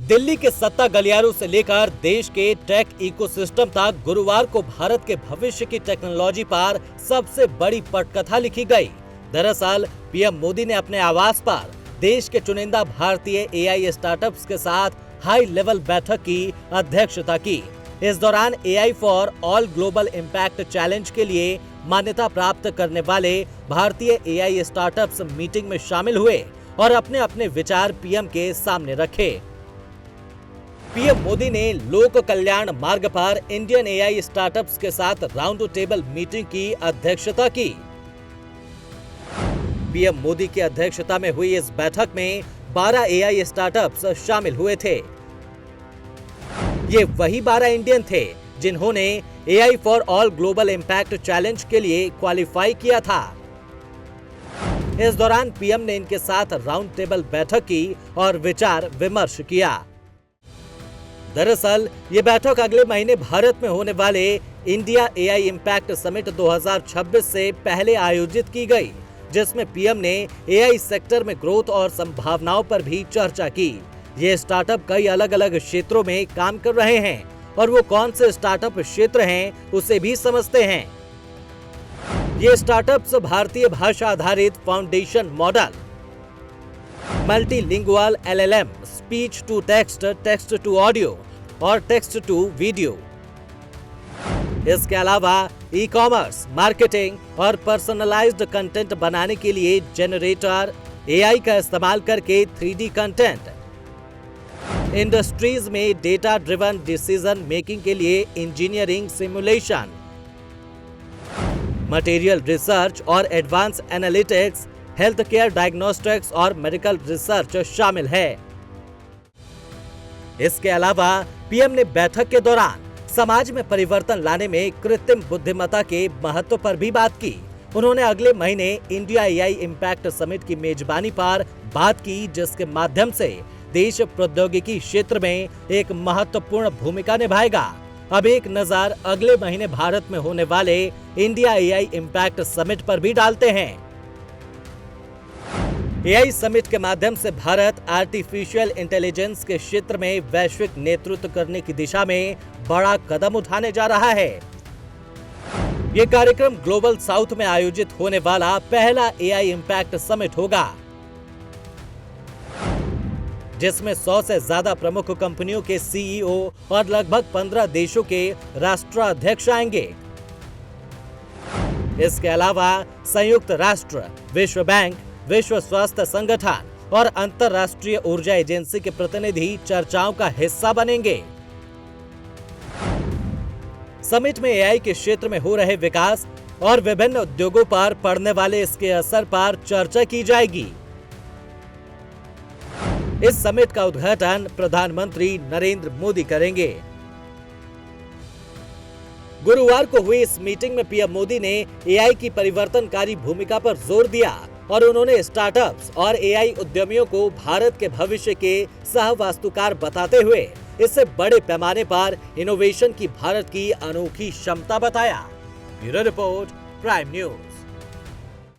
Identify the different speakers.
Speaker 1: दिल्ली के सत्ता गलियारों से लेकर देश के टेक इकोसिस्टम तक गुरुवार को भारत के भविष्य की टेक्नोलॉजी पर सबसे बड़ी पटकथा लिखी गई। दरअसल पीएम मोदी ने अपने आवास पर देश के चुनिंदा भारतीय एआई स्टार्टअप्स के साथ हाई लेवल बैठक की अध्यक्षता की। इस दौरान AI for all global impact challenge के लिए मान्यता प्राप्त करने वाले भारतीय एआई स्टार्टअप्स मीटिंग में शामिल हुए और अपने अपने विचार पीएम के सामने रखे। पीएम मोदी ने लोक कल्याण मार्ग पर इंडियन एआई स्टार्टअप्स के साथ राउंड टेबल मीटिंग की अध्यक्षता की। पीएम मोदी की अध्यक्षता में हुई इस बैठक में 12 एआई स्टार्टअप्स शामिल हुए थे। ये वही 12 इंडियन थे जिन्होंने AI for all global impact challenge के लिए क्वालिफाई किया था। इस दौरान पीएम ने इनके साथ राउंड टेबल बैठक की और विचार विमर्श किया। दरअसल ये बैठक अगले महीने भारत में होने वाले इंडिया एआई इम्पैक्ट समिट 2026 से पहले आयोजित की गई, जिसमें पीएम ने एआई सेक्टर में ग्रोथ और संभावनाओं पर भी चर्चा की। ये स्टार्टअप कई अलग अलग क्षेत्रों में काम कर रहे हैं और वो कौन से स्टार्टअप क्षेत्र हैं उसे भी समझते हैं। ये स्टार्टअप्स भारतीय भाषा आधारित foundation model, multilingual LLM, speech to text, text to audio और टेक्स्ट टू वीडियो। इसके अलावा ई कॉमर्स, मार्केटिंग और पर्सनलाइज्ड कंटेंट बनाने के लिए जनरेटर एआई का इस्तेमाल करके 3D कंटेंट, इंडस्ट्रीज में डेटा ड्रिवन डिसीजन मेकिंग के लिए इंजीनियरिंग सिमुलेशन, मटेरियल रिसर्च और advance analytics, health care diagnostics और मेडिकल रिसर्च शामिल है। इसके अलावा पीएम ने बैठक के दौरान समाज में परिवर्तन लाने में कृत्रिम बुद्धिमत्ता के महत्व पर भी बात की। उन्होंने अगले महीने इंडिया एआई इम्पैक्ट समिट की मेजबानी पर बात की, जिसके माध्यम से देश प्रौद्योगिकी क्षेत्र में एक महत्वपूर्ण भूमिका निभाएगा। अब एक नजर अगले महीने भारत में होने वाले इंडिया एआई इम्पैक्ट समिट पर भी डालते हैं। एआई समिट के माध्यम से भारत आर्टिफिशियल इंटेलिजेंस के क्षेत्र में वैश्विक नेतृत्व करने की दिशा में बड़ा कदम उठाने जा रहा है। ये कार्यक्रम ग्लोबल साउथ में आयोजित होने वाला पहला एआई इम्पैक्ट समिट होगा, जिसमें 100 से ज्यादा प्रमुख कंपनियों के सीईओ और लगभग 15 देशों के राष्ट्राध्यक्ष आएंगे। इसके अलावा संयुक्त राष्ट्र, विश्व बैंक, विश्व स्वास्थ्य संगठन और अंतर्राष्ट्रीय ऊर्जा एजेंसी के प्रतिनिधि चर्चाओं का हिस्सा बनेंगे। समिट में एआई के क्षेत्र में हो रहे विकास और विभिन्न उद्योगों पर पड़ने वाले इसके असर पर चर्चा की जाएगी। इस समिट का उद्घाटन प्रधानमंत्री नरेंद्र मोदी करेंगे। गुरुवार को हुई इस मीटिंग में पीएम मोदी ने एआई की परिवर्तनकारी भूमिका पर जोर दिया और उन्होंने स्टार्टअप्स और एआई उद्यमियों को भारत के भविष्य के सहवास्तुकार बताते हुए इससे बड़े पैमाने पर इनोवेशन की भारत की अनोखी क्षमता बताया। Bureau report, prime news.